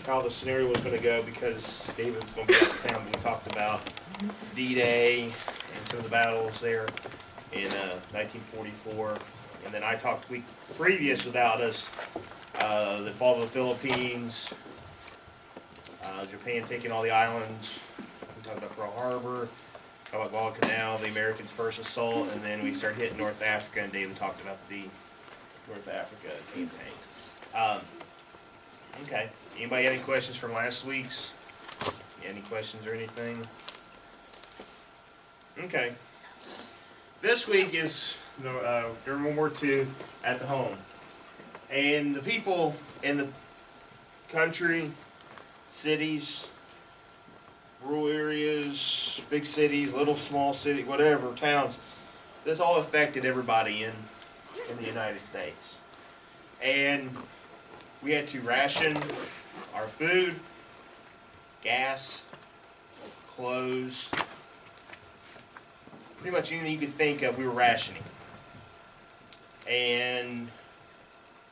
how the scenario was going to go because David was going to be out of town. We talked about D-Day and some of the battles there in 1944. And then I talked week previous about us, the fall of the Philippines, Japan taking all the islands. We talked about Pearl Harbor, talked about Guadalcanal, the Americans' first assault, and then we started hitting North Africa, and David talked about the North Africa campaign. Okay. Anybody have any questions from last week's? Any questions or anything? Okay. This week is during World War II at the home. And the people in the country, cities, rural areas, big cities, little small cities, whatever, towns, this all affected everybody in the United States. And we had to ration our food, gas, clothes, pretty much anything you could think of, we were rationing. And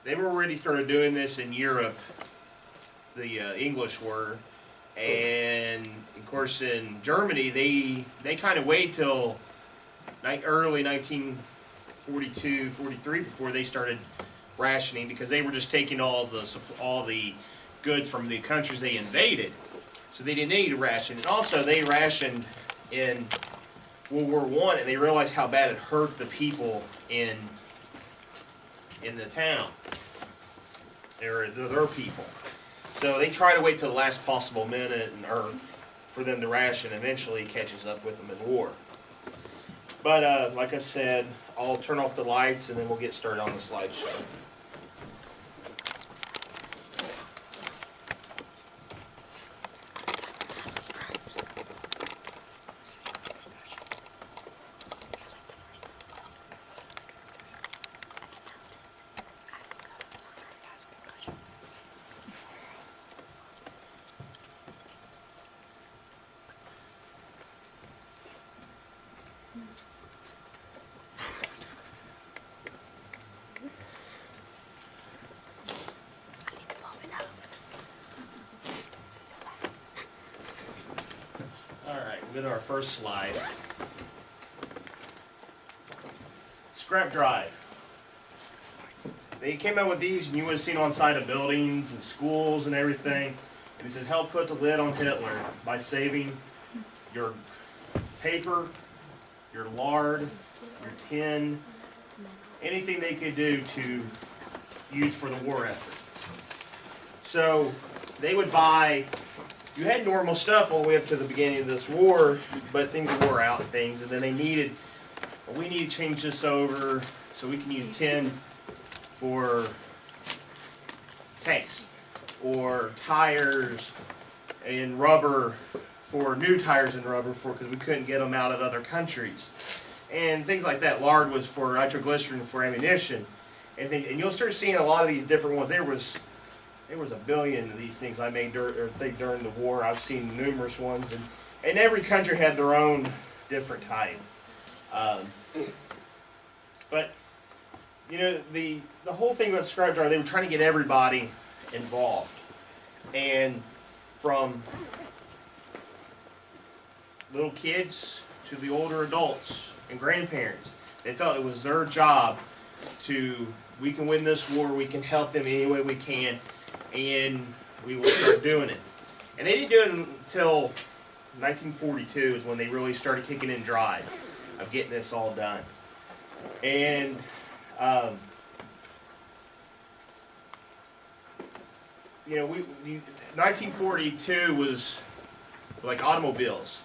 they were already started doing this in Europe, the English were, and of course in Germany they kind of waited till early 1942, 43 before they started rationing, because they were just taking all the goods from the countries they invaded, so they didn't need to ration. And also they rationed in World War I, and they realized how bad it hurt the people in the town, or their people. So they try to wait till the last possible minute or for them to ration. Eventually it catches up with them in war. But like I said, I'll turn off the lights and then we'll get started on the slideshow. Alright, we'll go to our first slide. Scrap drive. They came out with these, and you would have seen on side of buildings and schools and everything. And it says, help put the lid on Hitler by saving your paper, your lard, your tin, anything they could do to use for the war effort. So they would buy, you had normal stuff all the way up to the beginning of this war, but things wore out and things, and then they needed, we need to change this over so we can use tin for tanks, or tires and rubber for new tires and rubber because we couldn't get them out of other countries, and things like that. Lard was for nitroglycerin for ammunition, and you'll start seeing a lot of these different ones. There was a billion of these things I made during the war. I've seen numerous ones, and every country had their own different type. But you know, the whole thing about scrap drive, they were trying to get everybody involved, and from little kids to the older adults and grandparents, they felt it was their job to, we can win this war, we can help them any way we can, and we will start doing it. And they didn't do it until 1942 is when they really started kicking in drive of getting this all done. And 1942 was like automobiles.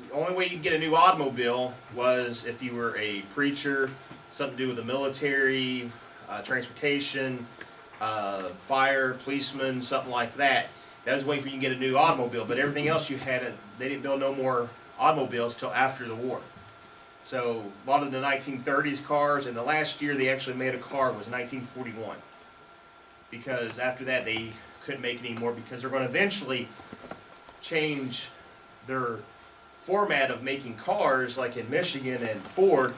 The only way you could get a new automobile was if you were a preacher, something to do with the military, transportation, fire, policeman, something like that. That was the way for you to get a new automobile. But everything else you had, they didn't build no more automobiles till after the war. So a lot of the 1930s cars, and the last year they actually made a car was 1941. Because after that they couldn't make any more, because they're going to eventually change their format of making cars, like in Michigan and Ford.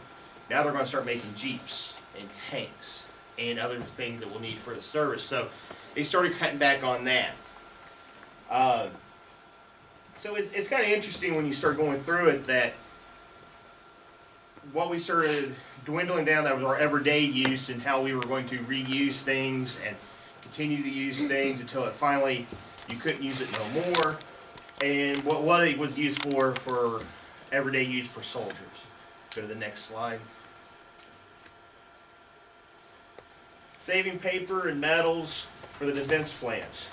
Now they're going to start making Jeeps and tanks and other things that we'll need for the service. So they started cutting back on that. So it's kind of interesting when you start going through it that what we started dwindling down, that was our everyday use, and how we were going to reuse things and continue to use things until it finally, you couldn't use it no more. And what it was used for everyday use for soldiers. Go to the next slide. Saving paper and metals for the defense plans.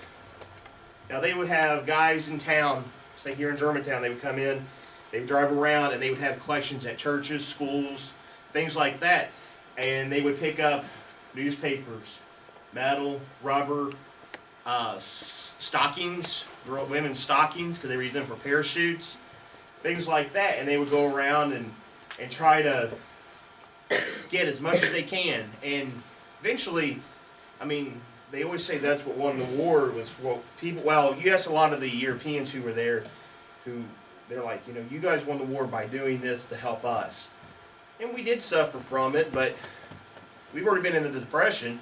Now they would have guys in town, say here in Germantown, they would come in, they would drive around, and they would have collections at churches, schools, things like that. And they would pick up newspapers, metal, rubber, stockings, women's stockings, because they were using them for parachutes, things like that. And they would go around and try to get as much as they can. And eventually, I mean, they always say that's what won the war, was what people, well, you ask a lot of the Europeans who were there, who, they're like, you know, you guys won the war by doing this to help us. And we did suffer from it, but we've already been in the Depression,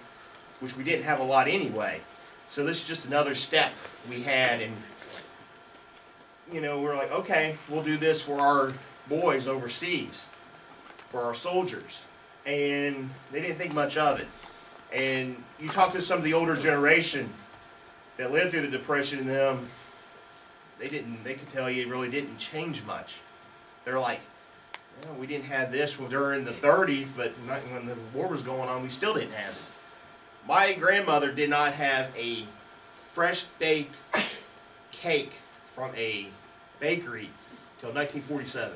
which we didn't have a lot anyway. So this is just another step we had, and, you know, we're like, okay, we'll do this for our boys overseas, for our soldiers. And they didn't think much of it. And you talk to some of the older generation that lived through the Depression, and them, they could tell you it really didn't change much. They're like, well, we didn't have this during the 30s, but when the war was going on, we still didn't have it. My grandmother did not have a fresh baked cake from a bakery until 1947.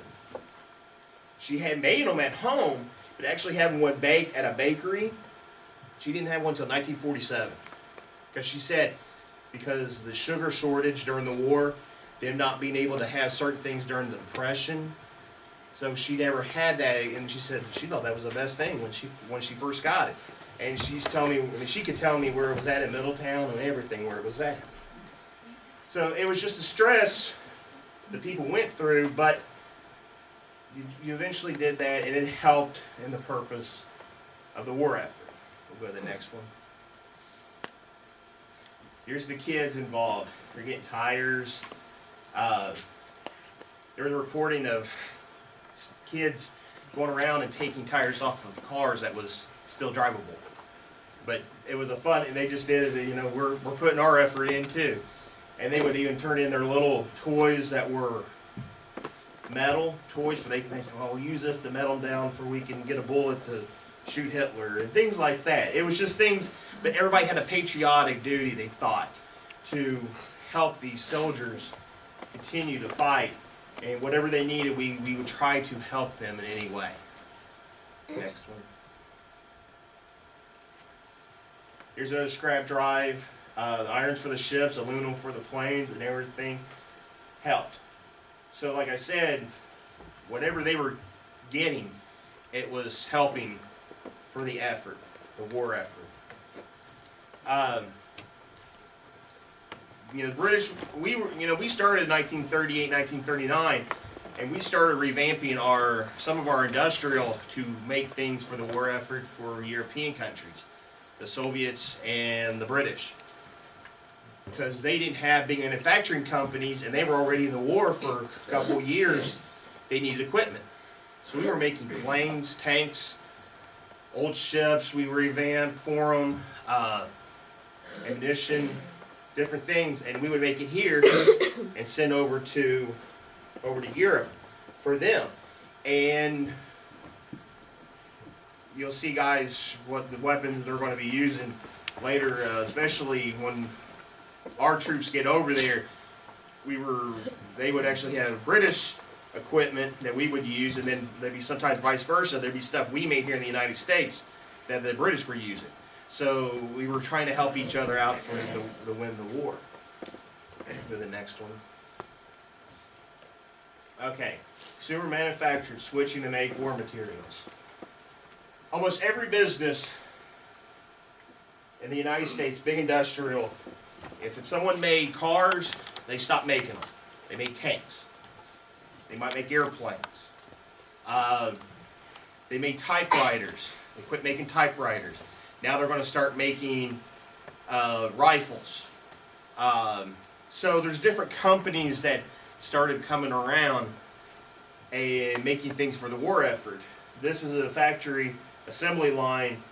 She had made them at home, but actually having one baked at a bakery, she didn't have one until 1947. Because she said, because the sugar shortage during the war, them not being able to have certain things during the Depression, so she never had that. And she said she thought that was the best thing when she first got it. And she's telling me, I mean, she could tell me where it was at in Middletown and everything where it was at. So it was just a stress that people went through, but you eventually did that, and it helped in the purpose of the war effort. We'll go to the next one. Here's the kids involved. They're getting tires. There was a reporting of kids going around and taking tires off of cars that was still drivable. But it was a fun, and they just did it, you know, we're putting our effort in too. And they would even turn in their little toys that were metal toys, so they say, well, we'll use this to metal them down for we can get a bullet to shoot Hitler, and things like that. It was just things, but everybody had a patriotic duty, they thought, to help these soldiers continue to fight, and whatever they needed, we would try to help them in any way. Next one. Here's another scrap drive. The irons for the ships, aluminum for the planes, and everything helped. So like I said, whatever they were getting, it was helping for the effort, the war effort. You know, the British, we started in 1938, 1939, and we started revamping some of our industrial to make things for the war effort for European countries, the Soviets and the British. Because they didn't have big manufacturing companies, and they were already in the war for a couple of years, they needed equipment. So we were making planes, tanks, old ships, we revamped for them, ammunition, different things, and we would make it here and send over to Europe for them. And you'll see, guys, what the weapons they're going to be using later, especially when our troops get over there. They would actually have British equipment that we would use, and then there'd be sometimes vice versa. There'd be stuff we made here in the United States that the British were using. So we were trying to help each other out for the win the war. Go to the next one. Okay, consumer manufactured, switching to make war materials. Almost every business in the United States, big industrial, if someone made cars, they stopped making them. They made tanks. They might make airplanes. They made typewriters. They quit making typewriters. Now they're going to start making rifles. So there's different companies that started coming around and making things for the war effort. This is a factory assembly line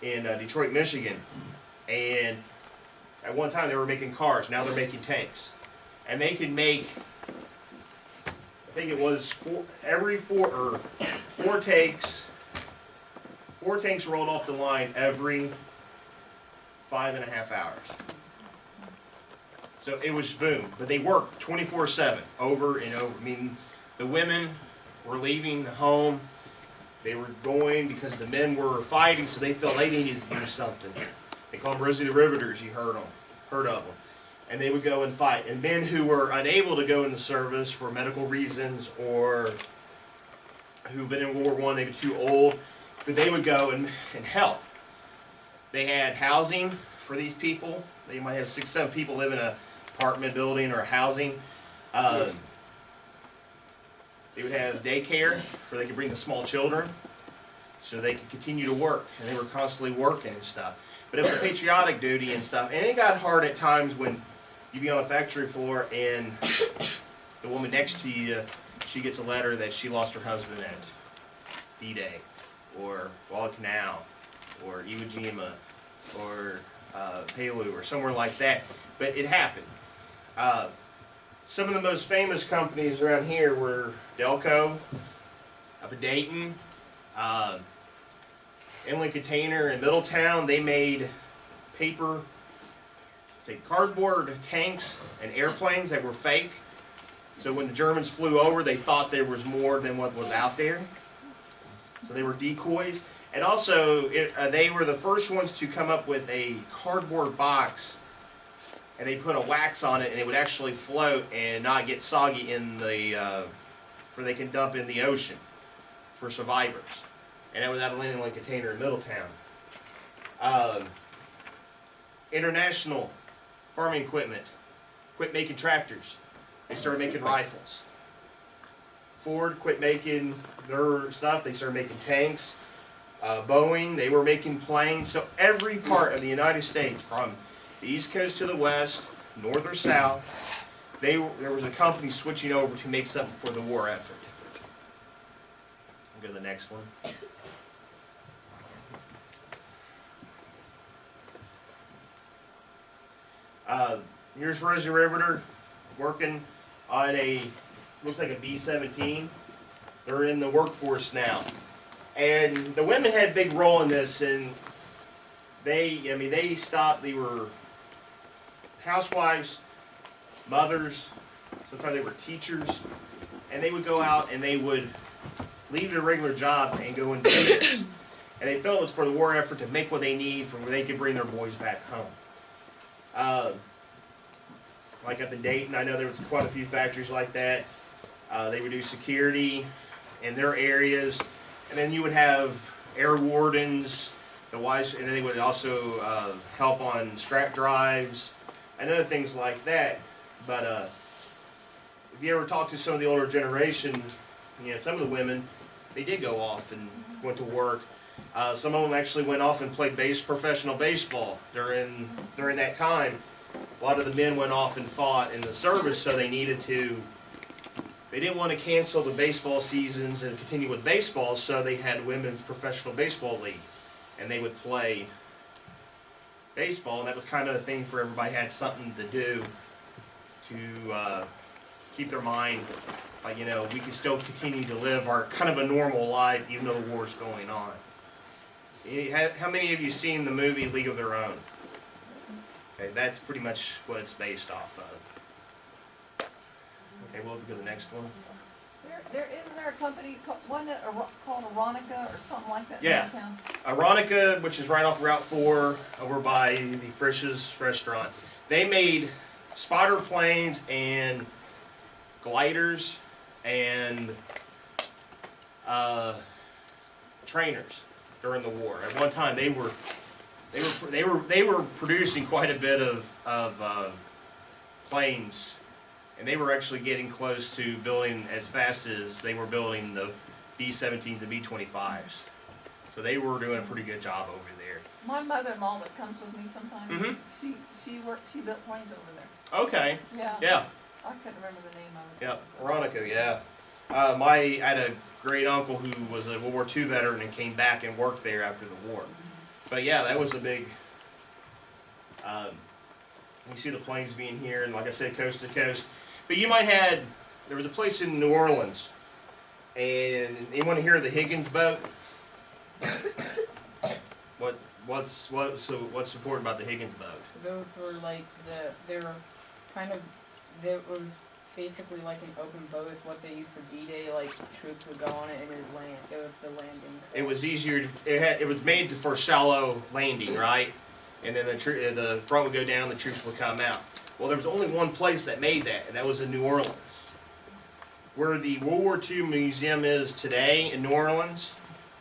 in Detroit, Michigan, and at one time they were making cars. Now they're making tanks, and they can make, I think it was four tanks. 4 tanks rolled off the line every 5.5 hours. So it was boom. But they worked 24/7, over and over. I mean, the women were leaving the home. They were going because the men were fighting, so they felt they needed to do something. They called them Rosie the Riveters. You heard of them. And they would go and fight. And men who were unable to go into service for medical reasons, or who've been in World War I, they were too old, but they would go and help. They had housing for these people. They might have 6, 7 people live in an apartment building or housing. They would have daycare where they could bring the small children so they could continue to work. And they were constantly working and stuff. But it was patriotic duty and stuff. And it got hard at times when you'd be on a factory floor and the woman next to you, she gets a letter that she lost her husband at D-Day, or Guadalcanal, or Iwo Jima, or Palu, or somewhere like that. But it happened. Some of the most famous companies around here were Delco, up in Dayton, Inland Container in Middletown. They made paper, cardboard tanks and airplanes that were fake. So when the Germans flew over, they thought there was more than what was out there. So they were decoys. And also, they were the first ones to come up with a cardboard box, and they put a wax on it, and it would actually float and not get soggy in the, where they can dump in the ocean for survivors. And that was out of Inland Container in Middletown. International farming equipment quit making tractors. They started making rifles. Ford quit making their stuff. They started making tanks. Boeing, they were making planes. So every part of the United States, from the East Coast to the West, North or South, there was a company switching over to make something for the war effort. I'll go to the next one. Here's Rosie Riveter working on looks like a B-17. They're in the workforce now. And the women had a big role in this, and they stopped. They were housewives, mothers, sometimes they were teachers, and they would go out and they would leave their regular job and go and do this. And they felt it was for the war effort to make what they need from where they could bring their boys back home. Like up in Dayton, I know there was quite a few factories like that. They would do security in their areas, and then you would have air wardens, and then they would also help on strap drives and other things like that. But if you ever talk to some of the older generation, some of the women, they did go off and went to work. Some of them actually went off and played professional baseball during that time. A lot of the men went off and fought in the service, so they didn't want to cancel the baseball seasons and continue with baseball, so they had women's professional baseball league, and they would play baseball, and that was kind of a thing for everybody. Had something to do to keep their mind, we can still continue to live our kind of a normal life even though the war's going on. How many of you seen the movie League of Their Own? Okay, that's pretty much what it's based off of. Okay, we'll go to the next one. Isn't there a company, one that called Aronica or something like that? Yeah, Aronica, which is right off Route 4 over by the Frisch's restaurant. They made spotter planes and gliders and trainers during the war. At one time, they were producing quite a bit of planes, and they were actually getting close to building as fast as they were building the B-17s and B-25s. So they were doing a pretty good job over there. My mother-in-law that comes with me sometimes, Mhm. she built planes over there. Okay. Yeah. Yeah. I couldn't remember the name of it. Yeah. Veronica. Yeah. I had a great uncle who was a World War II veteran and came back and worked there after the war. But yeah, that was a big. We see the planes being here, and like I said, coast to coast. But you might had there was a place in New Orleans, and anyone hear of the Higgins boat? What's important about the Higgins boat? Those were like they were kind of, they was basically like an open boat with what they used for D-Day, like troops would go on it and it'd land. It was the landing. It was easier. It was made for shallow landing, right? And then the front would go down, the troops would come out. Well, there was only one place that made that, and that was in New Orleans. Where the World War II museum is today in New Orleans,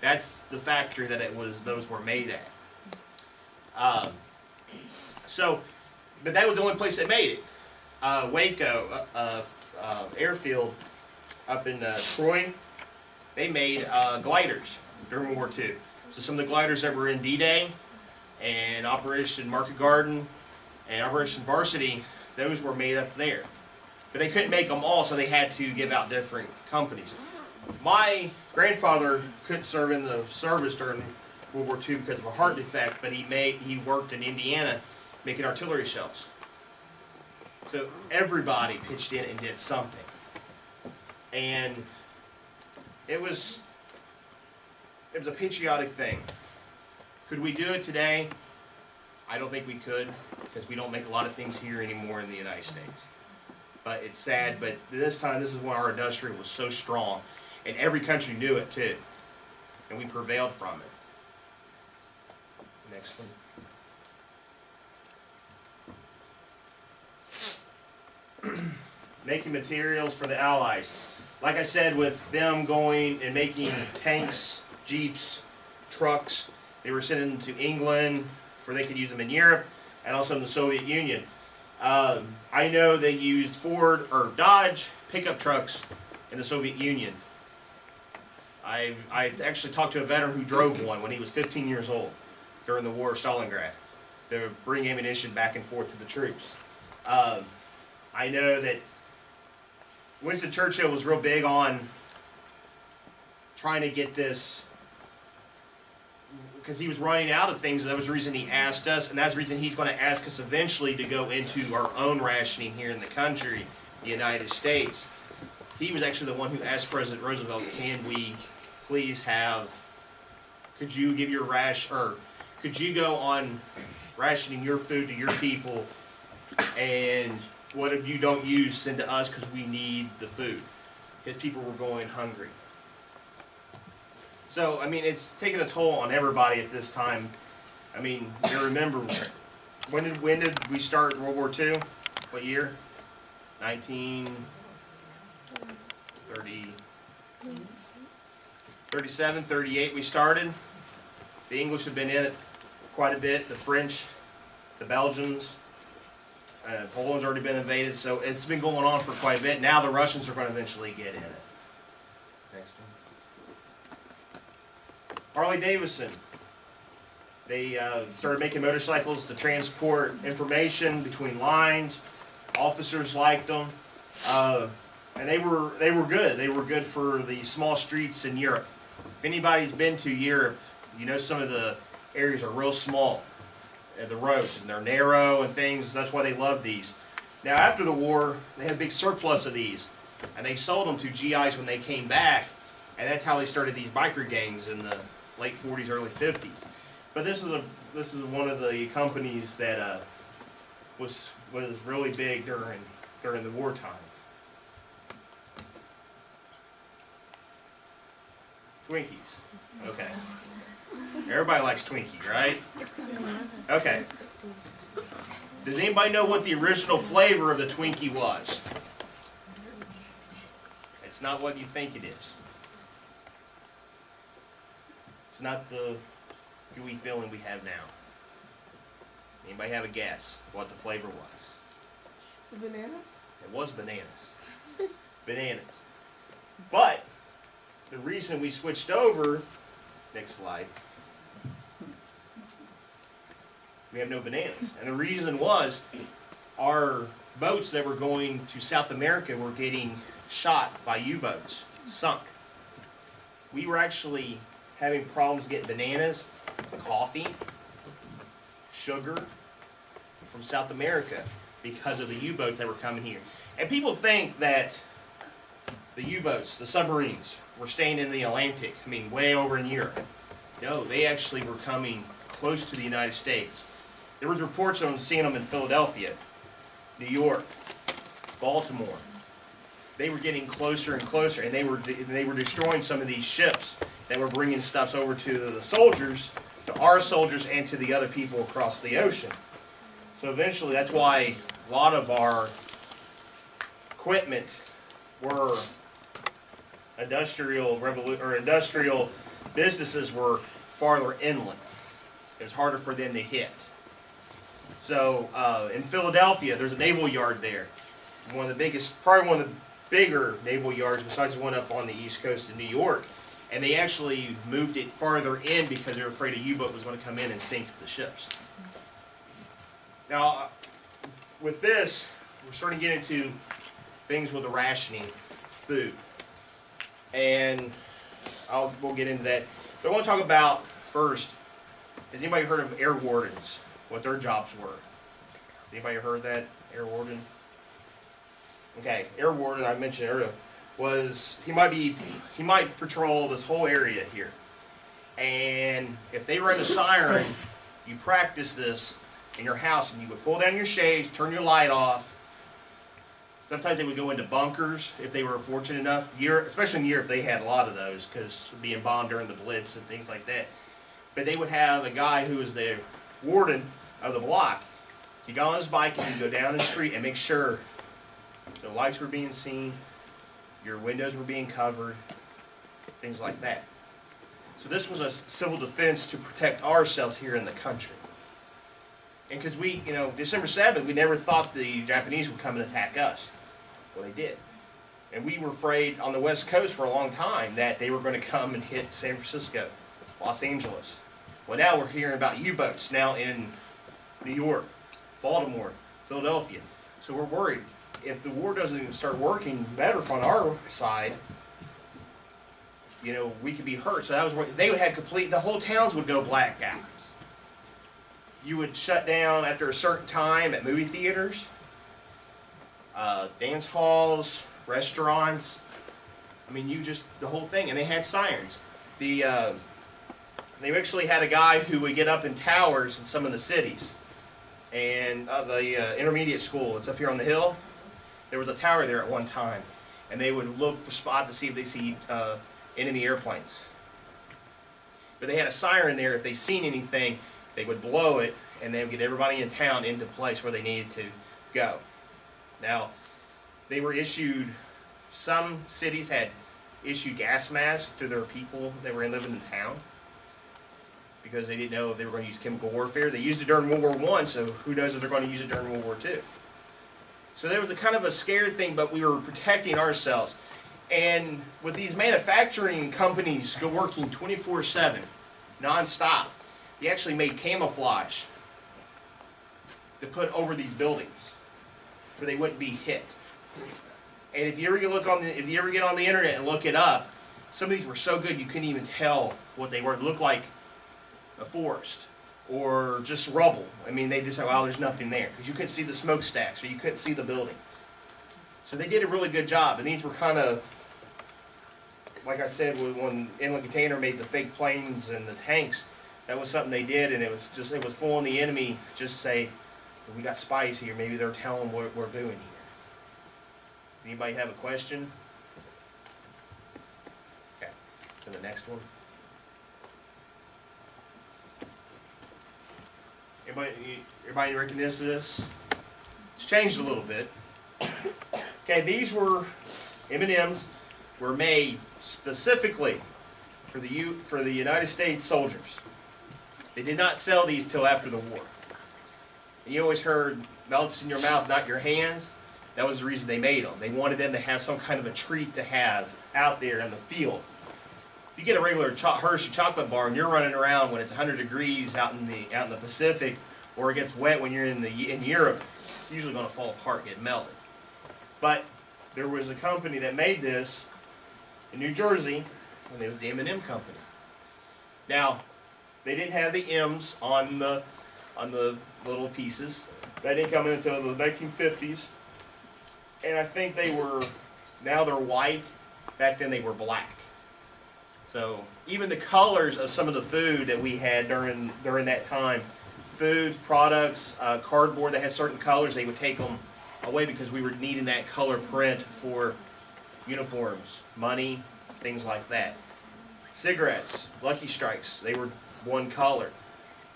that's the factory that those were made at. But that was the only place that made it. Waco Airfield up in Troy, they made gliders during World War II. So some of the gliders that were in D-Day and Operation Market Garden and Operation Varsity, those were made up there. But they couldn't make them all, so they had to give out different companies. My grandfather couldn't serve in the service during World War II because of a heart defect, but he worked in Indiana making artillery shells. So everybody pitched in and did something. And it was a patriotic thing. Could we do it today? I don't think we could, because we don't make a lot of things here anymore in the United States. But it's sad, but this time, this is when our industry was so strong, and every country knew it too, and we prevailed from it. Next one. Making materials for the Allies. Like I said, with them going and making tanks, jeeps, trucks, they were sending them to England where they could use them in Europe and also in the Soviet Union. I know they used Ford or Dodge pickup trucks in the Soviet Union. I actually talked to a veteran who drove one when he was 15 years old during the War of Stalingrad to bring ammunition back and forth to the troops. I know that Winston Churchill was real big on trying to get this, because he was running out of things. That was the reason he asked us, and that's the reason he's going to ask us eventually to go into our own rationing here in the country, the United States. He was actually the one who asked President Roosevelt, can we please have, could you give your could you go on rationing your food to your people, and what if you don't use, send to us because we need the food. His people were going hungry. So, I mean, it's taking a toll on everybody at this time. I mean, you remember, when did we start World War II? What year? 1937, 38 we started. The English have been in it quite a bit. The French, the Belgians, Poland's already been invaded. So it's been going on for quite a bit. Now the Russians are going to eventually get in it. Next one. Harley Davidson. They started making motorcycles to transport information between lines. Officers liked them, and they were good. They were good for the small streets in Europe. If anybody's been to Europe, you know some of the areas are real small, the roads, and they're narrow and things. That's why they love these. Now after the war, they had a big surplus of these, and they sold them to GIs when they came back, and that's how they started these biker gangs in the late 40s, early 50s. But this is one of the companies that was really big during the wartime. Twinkies. Okay. Everybody likes Twinkie, right? Okay. Does anybody know what the original flavor of the Twinkie was? It's not what you think it is. It's not the gooey feeling we have now. Anybody have a guess what the flavor was? The bananas? It was bananas. Bananas. But the reason we switched over, next slide, We have no bananas. And the reason was our boats that were going to South America were getting shot by U-boats, sunk. We were actually having problems getting bananas, coffee, sugar from South America because of the U-boats that were coming here. And people think that the U-boats, the submarines, were staying in the Atlantic, I mean, way over in Europe. No, they actually were coming close to the United States. There was reports on seeing them in Philadelphia, New York, Baltimore. They were getting closer and closer, and they were destroying some of these ships that were bringing stuff over to the soldiers, to our soldiers, and to the other people across the ocean. So eventually, that's why a lot of our equipment were industrial businesses were farther inland. It was harder for them to hit. So in Philadelphia, there's a naval yard there. One of the biggest, probably one of the bigger naval yards besides the one up on the east coast of New York. And they actually moved it farther in because they were afraid a U-boat was going to come in and sink the ships. Now, with this, we're starting to get into things with the rationing food. And we'll get into that. But I want to talk about first, has anybody heard of air wardens? What their jobs were? Anybody heard that? Air warden? Okay, air warden, I mentioned earlier, was he might patrol this whole area here. And if they run a siren, you practice this in your house, and you would pull down your shades, turn your light off. Sometimes they would go into bunkers if they were fortunate enough. Especially in Europe, they had a lot of those because being bombed during the Blitz and things like that. But they would have a guy who was the warden of the block. He got on his bike and he'd go down the street and make sure the lights were being seen, your windows were being covered, things like that. So this was a civil defense to protect ourselves here in the country. And because we, December 7th, we never thought the Japanese would come and attack us. Well, they did. And we were afraid on the West Coast for a long time that they were going to come and hit San Francisco, Los Angeles. Well, now we're hearing about U-boats now in New York, Baltimore, Philadelphia. So we're worried. If the war doesn't even start working better from our side, we could be hurt. So that was where they would have the whole towns would go black out. You would shut down after a certain time at movie theaters, dance halls, restaurants. I mean, the whole thing. And they had sirens. They actually had a guy who would get up in towers in some of the cities. And the intermediate school, it's up here on the hill. There was a tower there at one time. And they would look for spot to see if they see enemy airplanes. But they had a siren there. If they seen anything, they would blow it, and they would get everybody in town into place where they needed to go. Now, they were some cities had issued gas masks to their people that were living in town because they didn't know if they were going to use chemical warfare. They used it during World War I, so who knows if they're going to use it during World War II. So there was a kind of a scary thing, but we were protecting ourselves. And with these manufacturing companies working 24/7, non-stop, they actually made camouflage to put over these buildings where they wouldn't be hit. And if you ever get on the internet and look it up, some of these were so good you couldn't even tell what they were. It looked like a forest or just rubble. I mean, they just said, "Well, there's nothing there," because you couldn't see the smokestacks or you couldn't see the buildings. So they did a really good job, and these were kind of, like I said, when Inland Container made the fake planes and the tanks. That was something they did, and it was fooling the enemy. Just say, we got spies here. Maybe they're telling what we're doing here. Anybody have a question? Okay, to the next one. Everybody recognize this? It's changed a little bit. Okay, these M&Ms were made specifically for the United States soldiers. They did not sell these till after the war. And you always heard, melts in your mouth, not your hands. That was the reason they made them. They wanted them to have some kind of a treat to have out there in the field. You get a regular Hershey chocolate bar and you're running around when it's 100 degrees out in the Pacific or it gets wet when you're in Europe, it's usually going to fall apart, get melted. But there was a company that made this in New Jersey, and it was the M&M company. Now, they didn't have the M's on the little pieces. That didn't come in until the 1950s. And I think now they're white. Back then they were black. So even the colors of some of the food that we had during that time, food, products, cardboard that had certain colors, they would take them away because we were needing that color print for uniforms, money, things like that. Cigarettes, Lucky Strikes, they were one color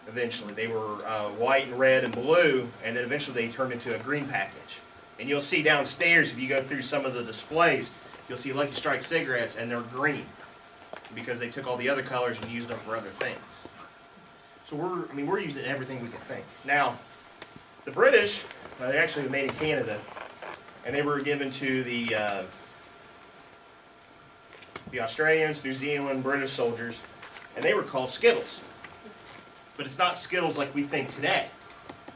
eventually. They were white and red and blue, and then eventually they turned into a green package. And you'll see downstairs, if you go through some of the displays, you'll see Lucky Strike cigarettes, and they're green because they took all the other colors and used them for other things. So we're using everything we can think. Now, the British, they actually were made in Canada, and they were given to the Australians, New Zealand, British soldiers, and they were called Skittles. But it's not Skittles like we think today.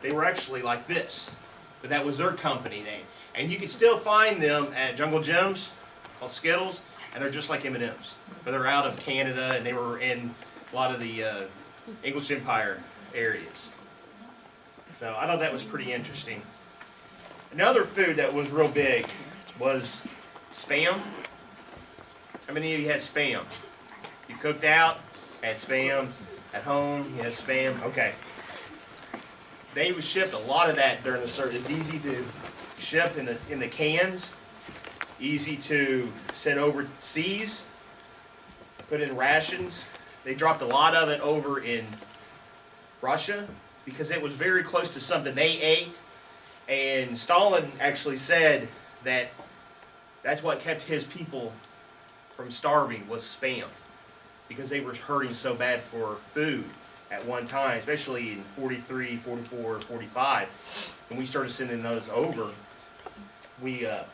They were actually like this, but that was their company name. And you can still find them at Jungle Gyms, called Skittles, and they're just like M&Ms. But they're out of Canada, and they were in a lot of the English Empire areas. So I thought that was pretty interesting. Another food that was real big was Spam. How many of you had Spam? You cooked out, had Spam. At home, you had Spam. Okay. They would ship a lot of that during the service. It's easy to ship in the cans, easy to send overseas, put in rations. They dropped a lot of it over in Russia because it was very close to something they ate. And Stalin actually said that that's what kept his people from starving was Spam, because they were hurting so bad for food at one time, especially in 43, 44, 45. When we started sending those over, the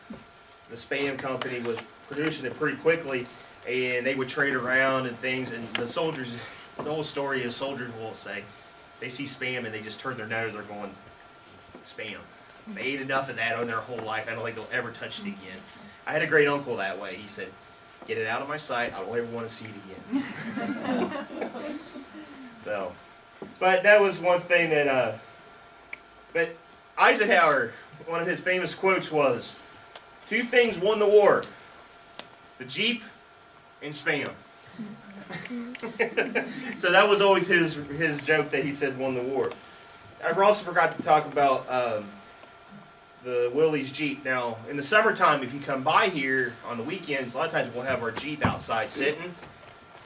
Spam company was producing it pretty quickly, and they would trade around and things, and the soldiers, the whole story is soldiers will say, they see Spam and they just turn their nose, they're going, Spam. They ate enough of that on their whole life, I don't think they'll ever touch it again. I had a great uncle that way. He said, get it out of my sight, I don't ever want to see it again. So, but that was one thing that, but Eisenhower, one of his famous quotes was, 2 things won the war, the Jeep and Spam. So that was always his joke that he said won the war. I also forgot to talk about the Willys Jeep. Now, in the summertime, if you come by here on the weekends, a lot of times we'll have our Jeep outside sitting.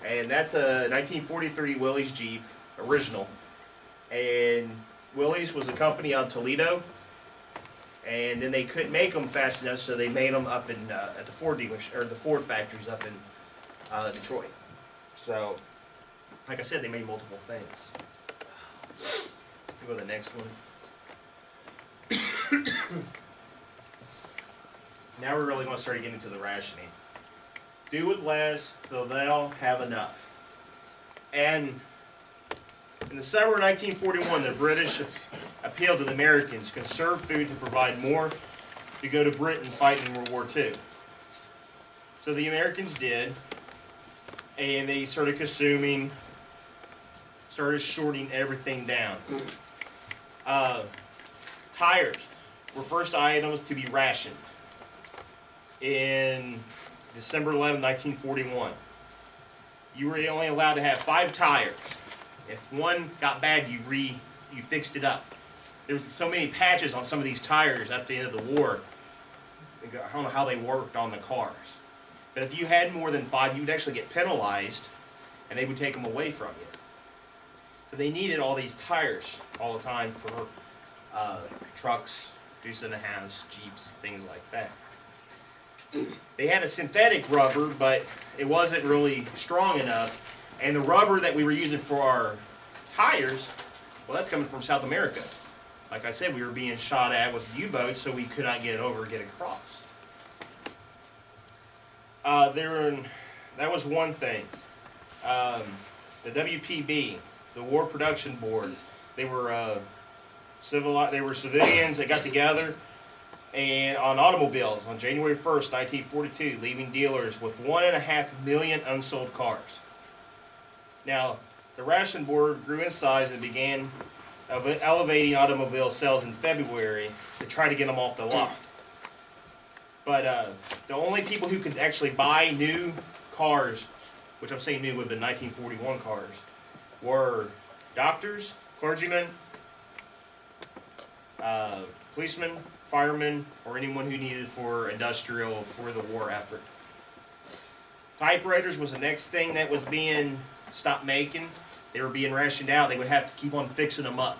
And that's a 1943 Willys Jeep, original. And Willys was a company out of Toledo. And then they couldn't make them fast enough, so they made them up in at the Ford dealership, or the Ford factories up in Detroit. So, like I said, they made multiple things. Go to the next one. Now we're really going to start getting into the rationing. Do with less, though they'll have enough. And in the summer of 1941, the British appealed to the Americans to conserve food to provide more to go to Britain fighting in World War II. So the Americans did, and they started consuming, started shorting everything down. Tires were first items to be rationed in December 11, 1941. You were only allowed to have 5 tires. If one got bad, you fixed it up. There was so many patches on some of these tires at the end of the war. I don't know how they worked on the cars. But if you had more than 5, you would actually get penalized, and they would take them away from you. So they needed all these tires all the time for trucks, deuce and a halves, Jeeps, things like that. They had a synthetic rubber, but it wasn't really strong enough. And the rubber that we were using for our tires, well, that's coming from South America. Like I said, we were being shot at with U-boats, so we could not get it over and get across. That was one thing. The WPB, the War Production Board, they were they were civilians that got together and on automobiles on January 1st, 1942, leaving dealers with 1.5 million unsold cars. Now, the ration board grew in size and began elevating automobile sales in February to try to get them off the lot. But the only people who could actually buy new cars, which I'm saying new would have been 1941 cars, were doctors, clergymen, policemen, firemen, or anyone who needed for industrial for the war effort. Typewriters was the next thing that was being stopped making. They were being rationed out. They would have to keep on fixing them up.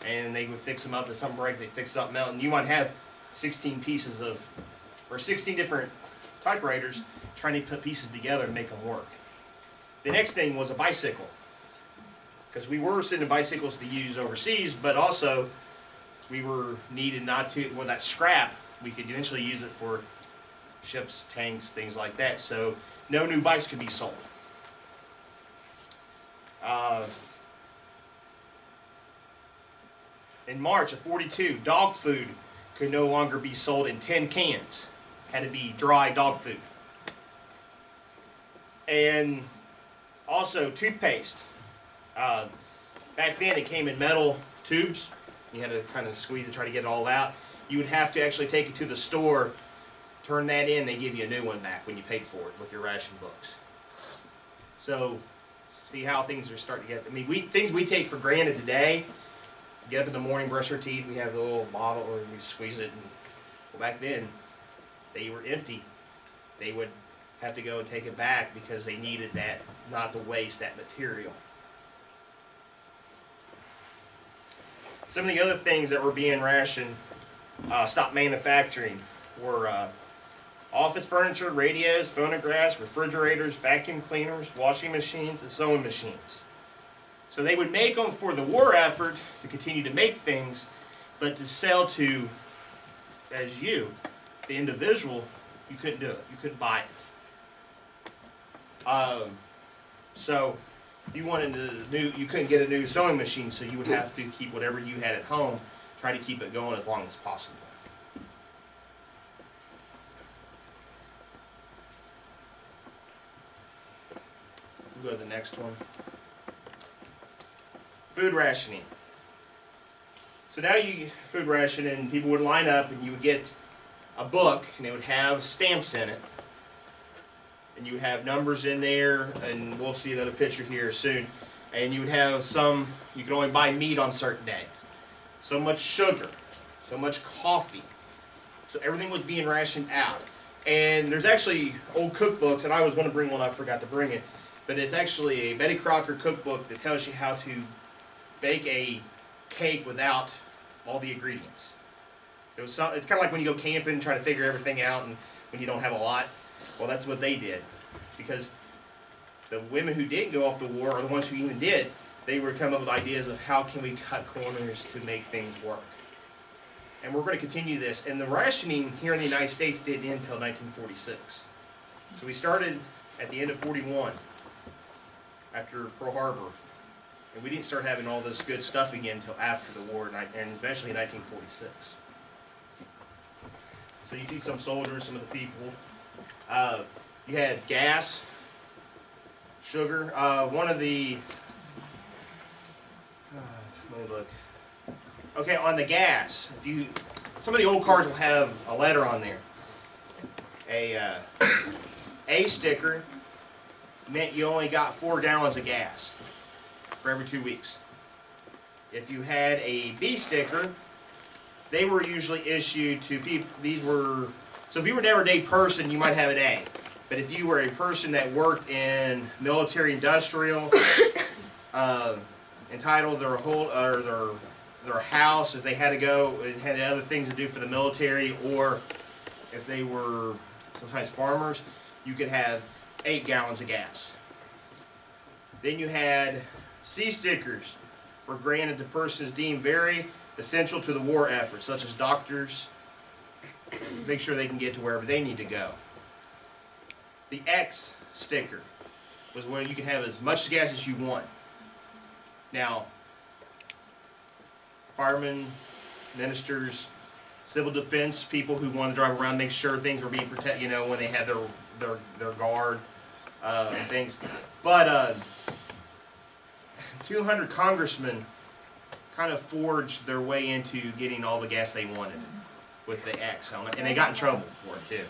And they would fix them up. If something breaks, they fix something out. And you might have 16 pieces of, or 16 different typewriters trying to put pieces together and make them work. The next thing was a bicycle. Because we were sending bicycles to use overseas, but also we were needed not to, well, that scrap, we could eventually use it for ships, tanks, things like that. So no new bikes could be sold. In March of 42, dog food could no longer be sold in tin cans. Had to be dry dog food. And also toothpaste. Back then it came in metal tubes. You had to kind of squeeze it, try to get it all out. You would have to actually take it to the store, turn that in, they give you a new one back when you paid for it with your ration books. So, see how things are starting to get, I mean, things we take for granted today, get up in the morning, brush our teeth, we have the little bottle, or we squeeze it, and well, back then, they were empty. They would have to go and take it back because they needed that, not to waste that material. Some of the other things that were being rationed, stopped manufacturing, were office furniture, radios, phonographs, refrigerators, vacuum cleaners, washing machines, and sewing machines. So they would make them for the war effort to continue to make things, but to sell to, as you, the individual, you couldn't do it. You couldn't buy it. So if you wanted you couldn't get a new sewing machine, so you would have to keep whatever you had at home, try to keep it going as long as possible. We'll go to the next one. Food rationing. So now food rationing, people would line up and you would get a book and it would have stamps in it. And you would have numbers in there, and we'll see another picture here soon. And you would have you could only buy meat on certain days. So much sugar, so much coffee. So everything was being rationed out. And there's actually old cookbooks, and I was going to bring one, I forgot to bring it. But it's actually a Betty Crocker cookbook that tells you how to bake a cake without all the ingredients. It's kind of like when you go camping and try to figure everything out, and when you don't have a lot. Well, that's what they did, because the women who didn't go off to war, or the ones who even did, they would come up with ideas of how can we cut corners to make things work. And we're going to continue this. And the rationing here in the United States didn't end until 1946. So we started at the end of 41, after Pearl Harbor, and we didn't start having all this good stuff again until after the war, and especially in 1946. So you see some soldiers, some of the people. You had gas, sugar. One of the, let me look. Okay, on the gas, some of the old cars will have a letter on there. A sticker meant you only got 4 gallons of gas for every 2 weeks. If you had a B sticker, they were usually issued to people. So if you were an everyday person, you might have an A. But if you were a person that worked in military industrial, entitled their house, if they had to go and had other things to do for the military, or if they were sometimes farmers, you could have 8 gallons of gas. Then you had C stickers were granted to persons deemed very essential to the war effort, such as doctors, make sure they can get to wherever they need to go. The X sticker was where you can have as much gas as you want. Now, firemen, ministers, civil defense people who want to drive around, make sure things were being protected, you know, when they had their guard and things. But 200 congressmen kind of forged their way into getting all the gas they wanted with the X helmet, and they got in trouble for it too.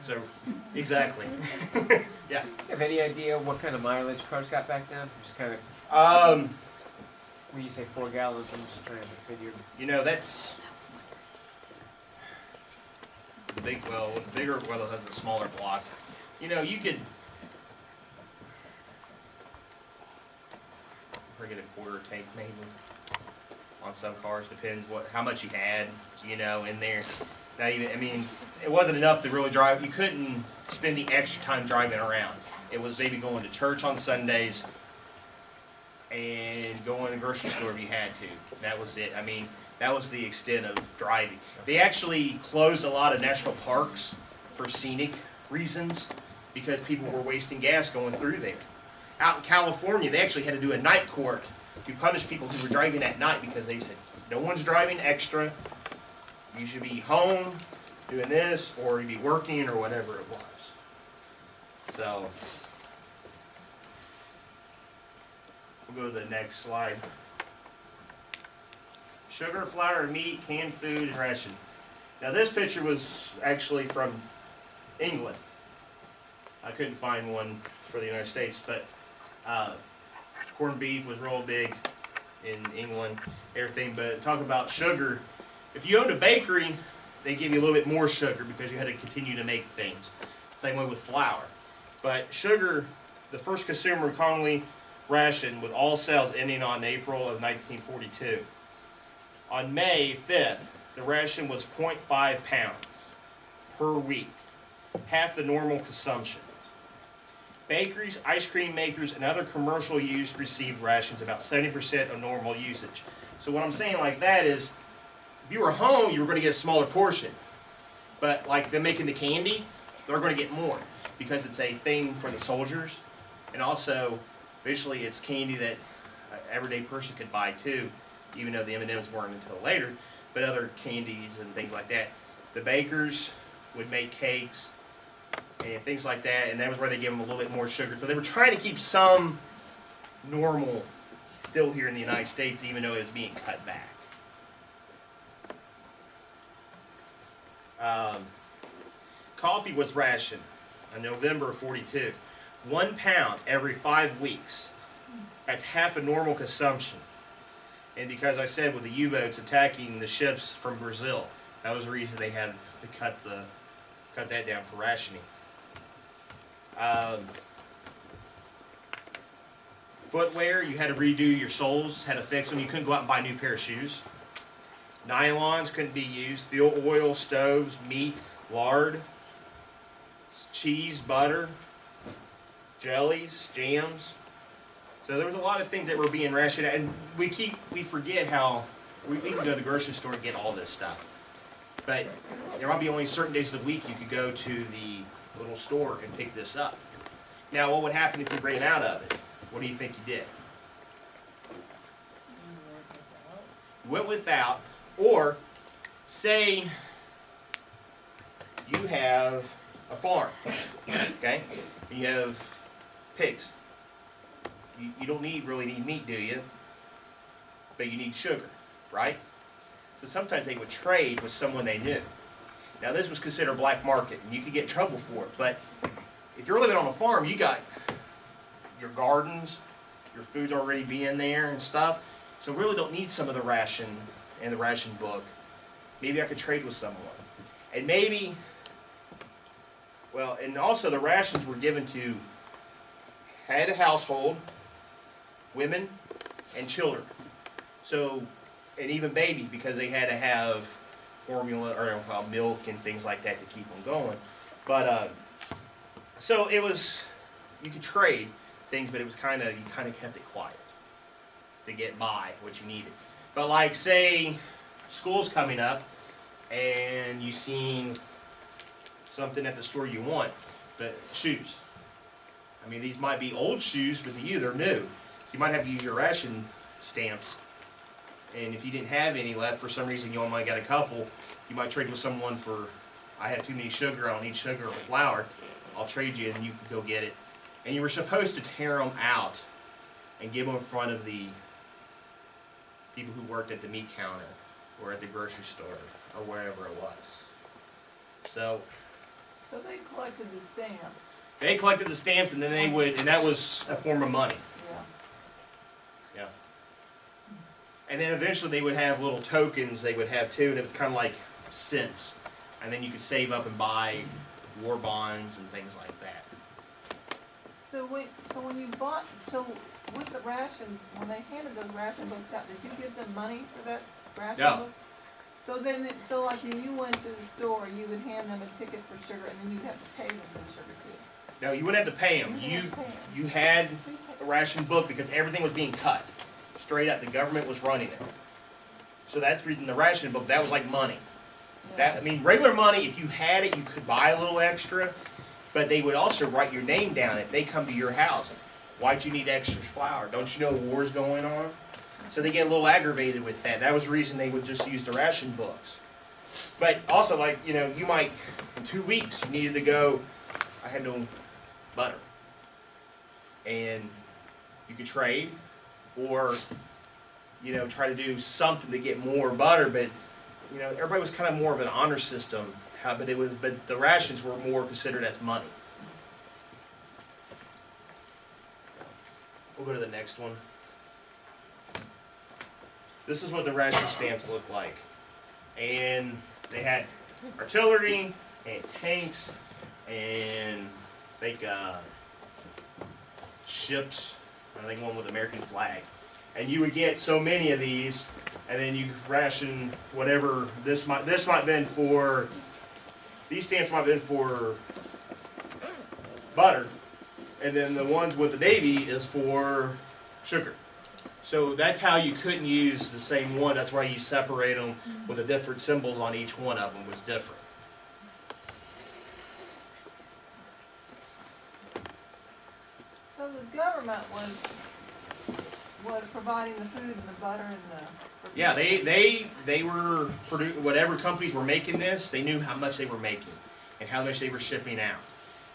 So, exactly. Yeah. Have any idea what kind of mileage cars got back then? Just kind of, when you say 4 gallons, I'm just trying to figure. You know, that's the big well. The bigger well has a smaller block. You know, you could bring it a quarter tank maybe on some cars. Depends how much you had. You know, in there. Not even. I mean, it wasn't enough to really drive. You couldn't spend the extra time driving around. It was maybe going to church on Sundays and going to the grocery store if you had to. That was it. I mean, that was the extent of driving. They actually closed a lot of national parks for scenic reasons because people were wasting gas going through there. Out in California, they actually had to do a night court to punish people who were driving at night because they said, no one's driving extra. You should be home doing this, or you'd be working, or whatever it was. So, we'll go to the next slide. Sugar, flour, meat, canned food, and ration. Now this picture was actually from England. I couldn't find one for the United States, but corned beef was real big in England, everything. But talk about sugar. If you owned a bakery, they give you a little bit more sugar because you had to continue to make things. Same way with flour. But sugar, the first consumer commonly ration with all sales ending on April of 1942. On May 5th, the ration was 0.5 pounds per week, half the normal consumption. Bakeries, ice cream makers, and other commercial use received rations about 70% of normal usage. So what I'm saying like that is, if you were home, you were going to get a smaller portion. But like them making the candy, they're going to get more because it's a thing for the soldiers. And also, visually, it's candy that an everyday person could buy too, even though the M&Ms weren't until later. But other candies and things like that. The bakers would make cakes and things like that, and that was where they gave them a little bit more sugar. So they were trying to keep some normal still here in the United States, even though it was being cut back. Coffee was rationed in November of 42. 1 pound every 5 weeks. That's half a normal consumption. And because I said with the U-boats attacking the ships from Brazil, that was the reason they had to cut that down for rationing. Footwear, you had to redo your soles, had to fix them. You couldn't go out and buy a new pair of shoes. Nylons couldn't be used. Fuel, oil, stoves, meat, lard, cheese, butter, jellies, jams. So there was a lot of things that were being rationed, and we forget how we can go to the grocery store and get all this stuff. But there might be only certain days of the week you could go to the little store and pick this up. Now, what would happen if you ran out of it? What do you think you did? You went without, or say you have a farm, okay? You have pigs. You don't really need meat, do you? But you need sugar, right? So sometimes they would trade with someone they knew. Now this was considered black market, and you could get in trouble for it. But if you're living on a farm, you got your gardens, your food already being there and stuff. So really don't need some of the ration and the ration book. Maybe I could trade with someone. And maybe, well, and also the rations were given to head of household, women, and children. So, and even babies, because they had to have formula or milk and things like that to keep them going. But so it was, you could trade things, but it was you kind of kept it quiet to get by what you needed. But like say school's coming up and you seen something at the store you want, but shoes. I mean, these might be old shoes, but to you they're new. So you might have to use your ration stamps And if you didn't have any left, for some reason you only got a couple, you might trade with someone for, I have too many sugar, I don't need sugar or flour, I'll trade you and you can go get it. And you were supposed to tear them out and give them in front of the people who worked at the meat counter or at the grocery store or wherever it was. So So they collected the stamp, they collected the stamps and then they would, and that was a form of money. yeah. Yeah. And then eventually they would have little tokens they would have too, and it was kind of like cents. And then you could save up and buy war bonds and things like that. So when you bought, so with the ration, when they handed those ration books out, did you give them money for that ration No. book? So then, so like when you went to the store, you would hand them a ticket for sugar, and then you'd have to pay them for the sugar too. No, you wouldn't have to pay them. You had a ration book because everything was being cut. Straight up, the government was running it. So that's the reason the ration book, that was like money. That, I mean, regular money, if you had it, you could buy a little extra, but they would also write your name down if they come to your house. Why'd you need extra flour? Don't you know war's going on? So they get a little aggravated with that. That was the reason they would just use the ration books. But also, like, you know, you might, in 2 weeks, you needed to go, I had no butter. And you could trade, or, you know, try to do something to get more butter, but, you know, everybody was kind of more of an honor system, but the rations were more considered as money. We'll go to the next one. This is what the ration stamps look like. And they had artillery and tanks and like ships, I think one with American flag. And you would get so many of these, and then you ration whatever this might have been for. These stamps might have been for butter, and then the ones with the Navy is for sugar. So that's how you couldn't use the same one. That's why you separate them with the different symbols on each one of them was different. So the government was providing the food and the butter and the. Yeah, they were whatever companies were making this, they knew how much they were making and how much they were shipping out.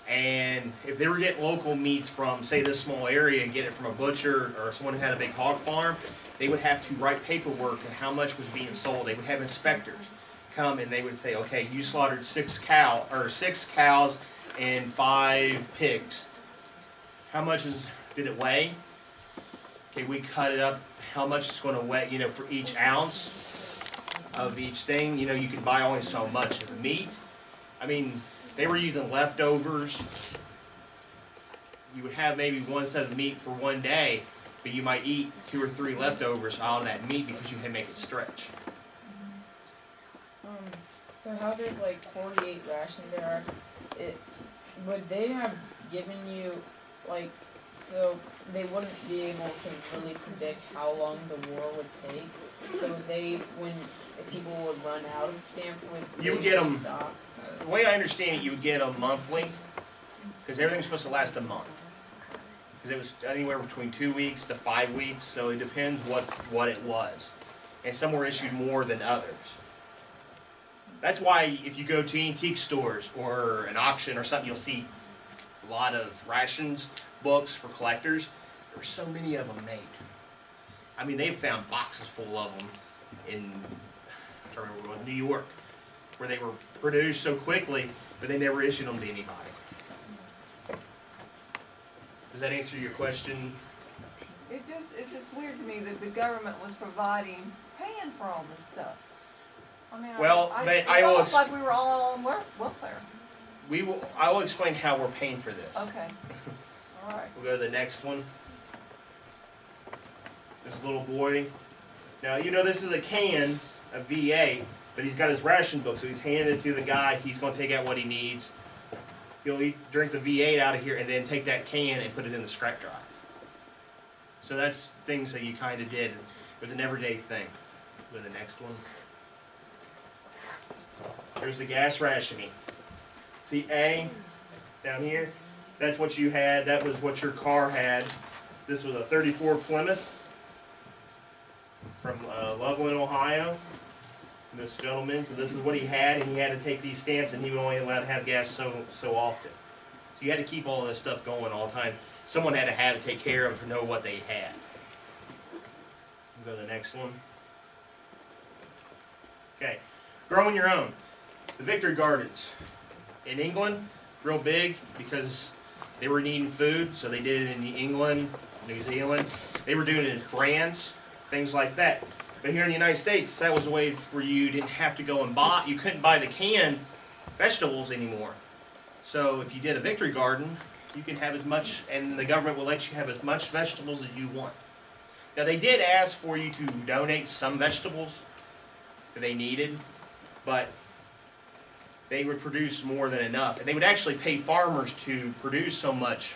And if they were getting local meats from, say, this small area and get it from a butcher or someone who had a big hog farm, they would have to write paperwork on how much was being sold. They would have inspectors come and they would say, okay, you slaughtered 6 cows and 5 pigs. How much did it weigh? Okay, we cut it up. How much it's going to weigh? You know, for each ounce of each thing, you know, you can buy only so much of the meat. I mean, they were using leftovers. You would have maybe one set of meat for one day, but you might eat 2 or 3 leftovers on that meat because you had to make it stretch. So how there's like 48 rations there are, would they have given you, like, so they wouldn't be able to really predict how long the war would take? So if people would run out of stamps, You would get them. The way I understand it, you would get them monthly, because everything's supposed to last a month. Because it was anywhere between 2 weeks to 5 weeks, so it depends what it was. And some were issued more than others. That's why if you go to antique stores or an auction or something, you'll see a lot of rations books for collectors. There's so many of them made. I mean, they've found boxes full of them in New York, where they were produced so quickly, but they never issued them to anybody. Does that answer your question? It's just weird to me that the government was paying for all this stuff. I mean, Well, it's I will almost like we were all on welfare. I will explain how we're paying for this. Okay. All right. We'll go to the next one. This little boy. Now, you know this is a can of V8, but he's got his ration book, so he's handing it to the guy. He's going to take out what he needs. He'll drink the V8 out of here and then take that can and put it in the scrap dryer. So that's things that you kind of did. It was an everyday thing. Go to the next one. There's the gas rationing. See A down here? That's what you had. That was what your car had. This was a 34 Plymouth from Loveland, Ohio. This gentleman, so this is what he had, and he had to take these stamps, and he was only allowed to have gas so often. So you had to keep all this stuff going all the time. Someone had to have it, take care of it, to know what they had. We'll go to the next one. Okay, growing your own. The Victory Gardens in England, real big because they were needing food, so they did it in England, New Zealand. They were doing it in France, things like that. But here in the United States, that was a way for you didn't have to go and buy. You couldn't buy the canned vegetables anymore. So if you did a Victory Garden, you can have as much, and the government will let you have as much vegetables as you want. Now they did ask for you to donate some vegetables that they needed, but they would produce more than enough. And they would actually pay farmers to produce so much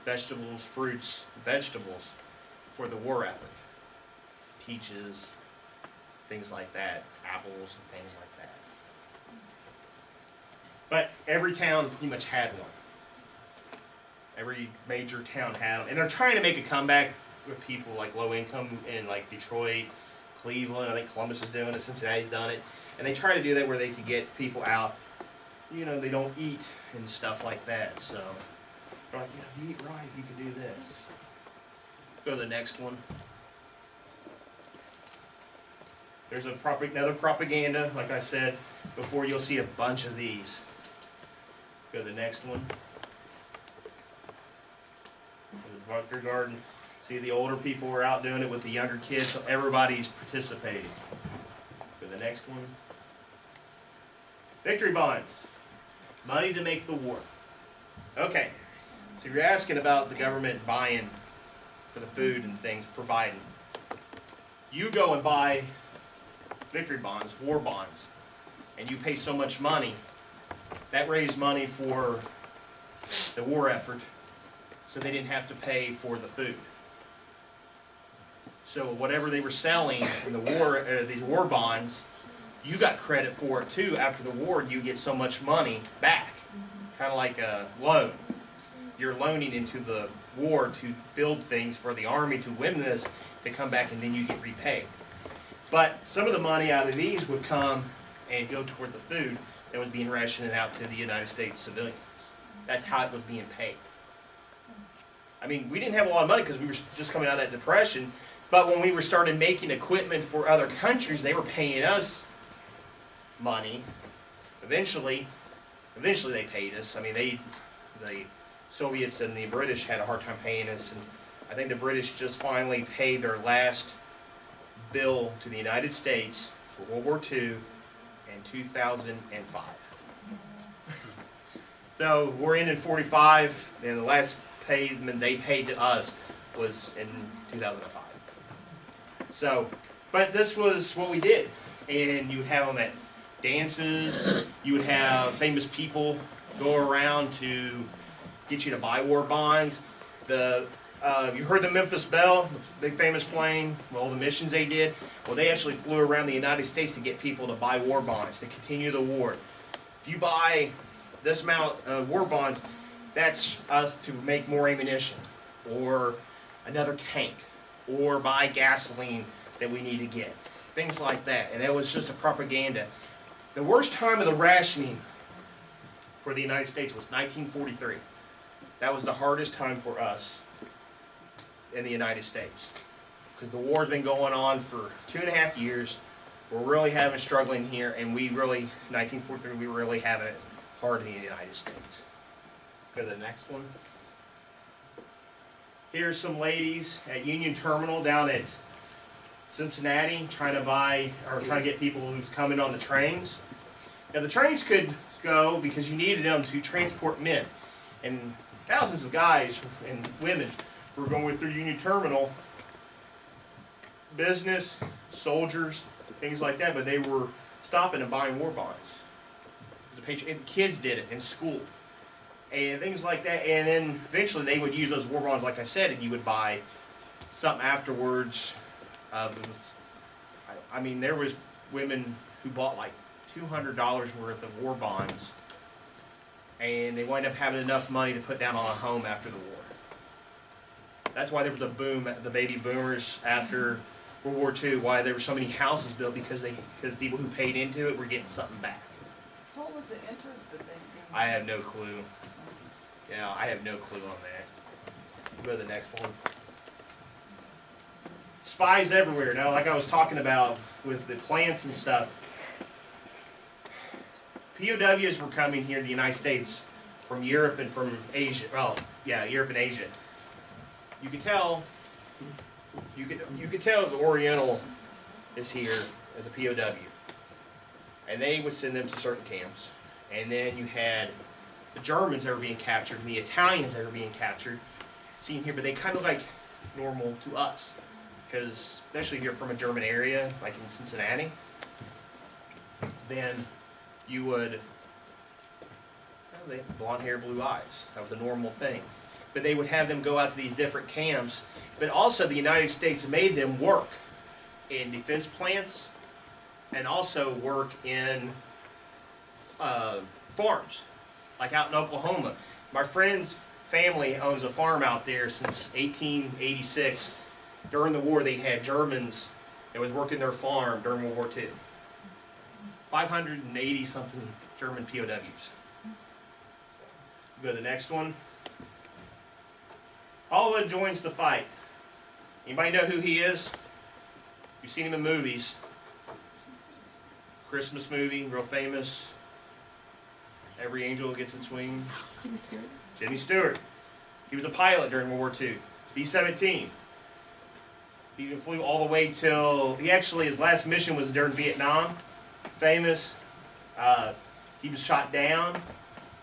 vegetables, fruits, vegetables for the war effort. Peaches, things like that, apples and things like that. But every town pretty much had one. Every major town had them. And they're trying to make a comeback with people like low income in like Detroit, Cleveland. I think Columbus is doing it, Cincinnati's done it. And they try to do that where they could get people out. You know, they don't eat and stuff like that. So they're like, yeah, if you eat right, you can do this. Go to the next one. There's another propaganda, like I said before, you'll see a bunch of these. Go to the next one. The Victory Garden. See, the older people were out doing it with the younger kids, so everybody's participating. Go to the next one. Victory bonds. Money to make the war. Okay, so you're asking about the government buying for the food and things, providing. You go and buy victory bonds, war bonds, and you pay so much money, that raised money for the war effort, so they didn't have to pay for the food. So whatever they were selling in the war, these war bonds, you got credit for it too. After the war, you get so much money back, kind of like a loan. You're loaning into the war to build things for the army to win this, to come back, and then you get repaid. But some of the money out of these would come and go toward the food that was being rationed out to the United States civilians. That's how it was being paid. I mean, we didn't have a lot of money because we were just coming out of that depression, but when we were started making equipment for other countries, they were paying us money. Eventually they paid us. I mean, the Soviets and the British had a hard time paying us, and I think the British just finally paid their last bill to the United States for World War II in 2005. So we're in 45, and the last payment they paid to us was in 2005. So, but this was what we did, and you would have them at dances. You would have famous people go around to get you to buy war bonds. You heard the Memphis Belle, the big famous plane, well, the missions they did. Well, they actually flew around the United States to get people to buy war bonds, to continue the war. If you buy this amount of war bonds, that's us to make more ammunition, or another tank, or buy gasoline that we need to get. Things like that. And that was just a propaganda. The worst time of the rationing for the United States was 1943. That was the hardest time for us in the United States, because the war has been going on for 2.5 years. We're really struggling here, and 1943, we were really having it hard in the United States. Go to the next one. Here's some ladies at Union Terminal down at Cincinnati trying to get people who's coming on the trains. Now the trains could go because you needed them to transport men, and thousands of guys and women were going through Union Terminal, business, soldiers, things like that, but they were stopping and buying war bonds. And kids did it in school, and things like that, and then eventually they would use those war bonds, like I said, and you would buy something afterwards. I mean, there was women who bought like $200 worth of war bonds, and they wind up having enough money to put down on a home after the war. That's why there was a boom, the baby boomers, after World War II, why there were so many houses built, because people who paid into it were getting something back. What was the interest that they gave? I have no clue. Yeah, I have no clue on that. Go to the next one. Spies everywhere. Now, like I was talking about with the plants and stuff, POWs were coming here to the United States from Europe and from Asia. Well, yeah, Europe and Asia. You could tell. You could tell the Oriental is here as a POW, and they would send them to certain camps. And then you had the Germans that were being captured and the Italians that were being captured, seen here, but they kind of like normal to us, because especially if you're from a German area, like in Cincinnati, then you would, they had blonde hair, blue eyes. That was a normal thing. But they would have them go out to these different camps. But also the United States made them work in defense plants and also work in farms, like out in Oklahoma. My friend's family owns a farm out there since 1886. During the war, they had Germans that was working their farm during World War II. 580 something German POWs. Go to the next one. Hollywood joins the fight. Anybody know who he is? You've seen him in movies. Christmas movie, real famous. Every Angel Gets Its Wings. Jimmy Stewart. Jimmy Stewart. He was a pilot during World War II. B-17. He flew all the way till, his last mission was during Vietnam. Famous. He was shot down.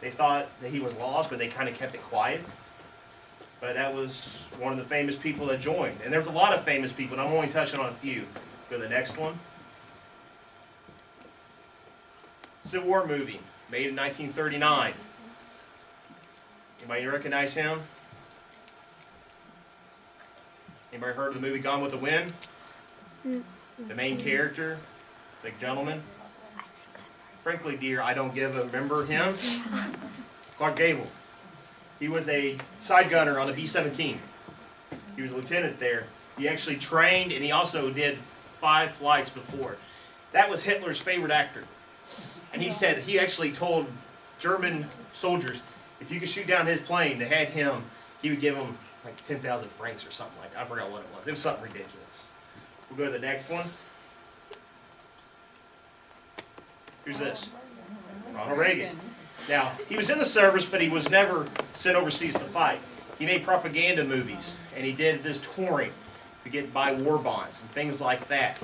They thought that he was lost, but they kind of kept it quiet. But that was one of the famous people that joined. And there's a lot of famous people, and I'm only touching on a few. Go to the next one. Civil War movie, made in 1939. Anybody recognize him? Anybody heard of the movie Gone with the Wind? The main character, the gentleman. Frankly, dear, I don't remember him. Clark Gable. He was a side gunner on a B-17. He was a lieutenant there. He actually trained, and he also did 5 flights before. That was Hitler's favorite actor. And he said he actually told German soldiers, if you could shoot down his plane, they had him, he would give them like 10,000 francs or something like that. I forgot what it was. It was something ridiculous. We'll go to the next one. Who's this? Ronald Reagan. Now, he was in the service, but he was never sent overseas to fight. He made propaganda movies, and he did this touring to get buy war bonds and things like that.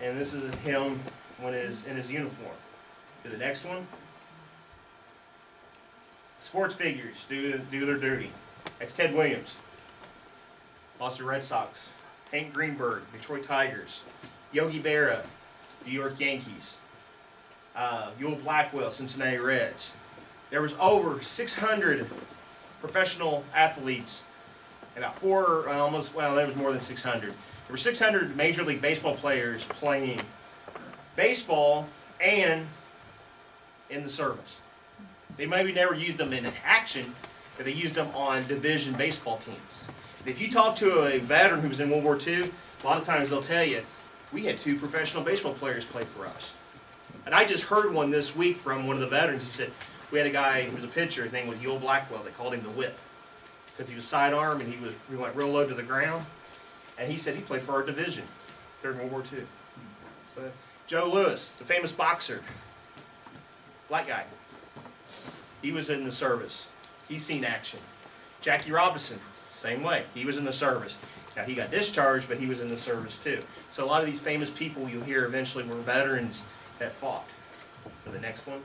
And this is him when he's in his uniform. To the next one. Sports figures do their duty. That's Ted Williams, Boston Red Sox. Hank Greenberg, Detroit Tigers. Yogi Berra, New York Yankees. Ewell Blackwell, Cincinnati Reds. There was over 600 professional athletes, about there was more than 600. There were 600 Major League Baseball players playing baseball and in the service. They maybe never used them in action, but they used them on division baseball teams. And if you talk to a veteran who was in World War II, a lot of times they'll tell you, we had 2 professional baseball players play for us. And I just heard one this week from one of the veterans. He said, we had a guy who was a pitcher, his name was Ewell Blackwell. They called him the Whip because he was sidearm and he went real low to the ground. And he said he played for our division during World War II. So, Joe Louis, the famous boxer, black guy. He was in the service. He's seen action. Jackie Robinson, same way. He was in the service. Now, he got discharged, but he was in the service too. So a lot of these famous people you'll hear eventually were veterans that fought. For the next one.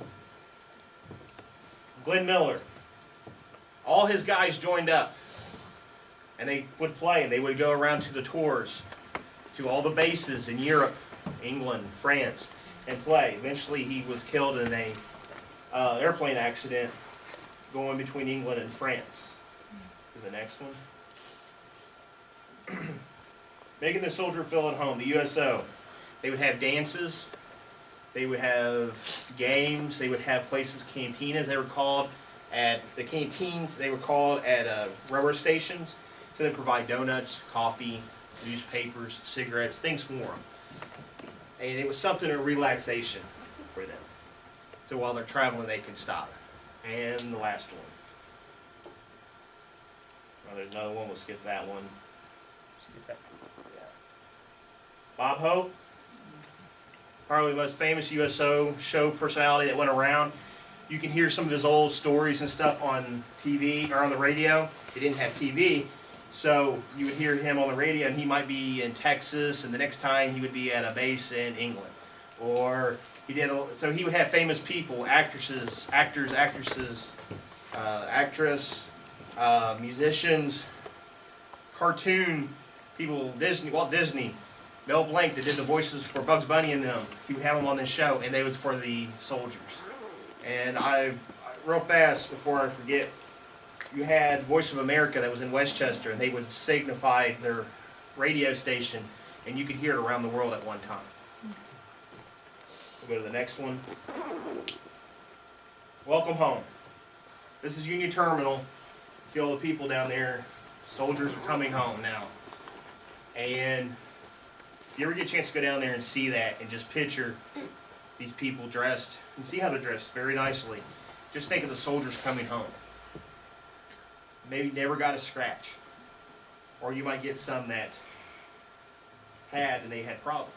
Glenn Miller. All his guys joined up. And they would play, and they would go around to the tours, to all the bases in Europe, England, France, and play. Eventually he was killed in a airplane accident going between England and France. To the next one. Making the soldier feel at home, the USO. They would have dances. They would have games. They would have places, cantinas they were called. At the canteens, they were called at railroad stations. So they provide donuts, coffee, newspapers, cigarettes, things for them. And it was something of relaxation for them. So while they're traveling, they can stop. And the last one. Oh, there's another one. We'll skip that one. Skip that. Yeah. Bob Hope, probably the most famous USO show personality that went around. You can hear some of his old stories and stuff on TV or on the radio. He didn't have TV, so you would hear him on the radio, and he might be in Texas, and the next time he would be at a base in England. Or so he would have famous people, actors, actresses, actress, musicians, cartoon people, Walt Disney, Mel Blanc that did the voices for Bugs Bunny and them. He would have them on this show, and they was for the soldiers. And real fast before I forget, you had Voice of America that was in Westchester, and they would signify their radio station, and you could hear it around the world at one time. We'll go to the next one. Welcome home. This is Union Terminal. See all the people down there. Soldiers are coming home now. And if you ever get a chance to go down there and see that and just picture these people dressed, and see how they're dressed very nicely. Just think of the soldiers coming home. Maybe never got a scratch. Or you might get some that had and they had problems.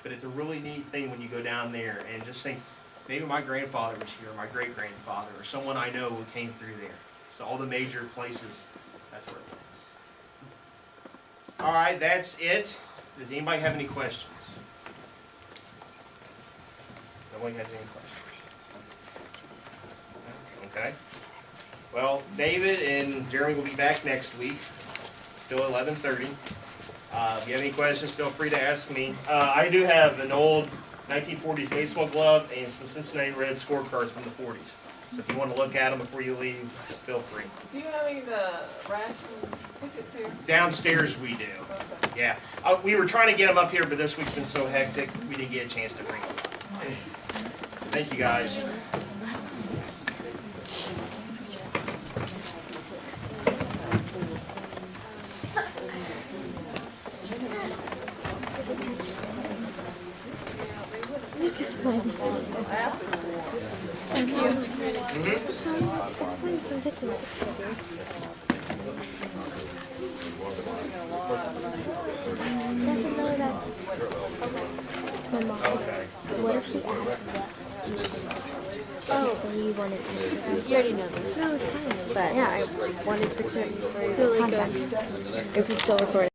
But it's a really neat thing when you go down there and just think, maybe my grandfather was here, or my great-grandfather, or someone I know who came through there. So all the major places, that's where it was. All right, that's it. Does anybody have any questions? Nobody has any questions? Okay. Well, David and Jeremy will be back next week, still 11:30. If you have any questions, feel free to ask me. I do have an old 1940s baseball glove and some Cincinnati Reds scorecards from the 40s. So if you want to look at them before you leave, feel free. Do you have any of the ration tickets here? Downstairs we do. Okay. Yeah. We were trying to get them up here, but this week's been so hectic, we didn't get a chance to bring them up. So thank you guys. Okay. What if she asked? Oh, so you wanted to. You already know this. No, it's fine. But yeah, I wanted to picture you for context. If you still recording.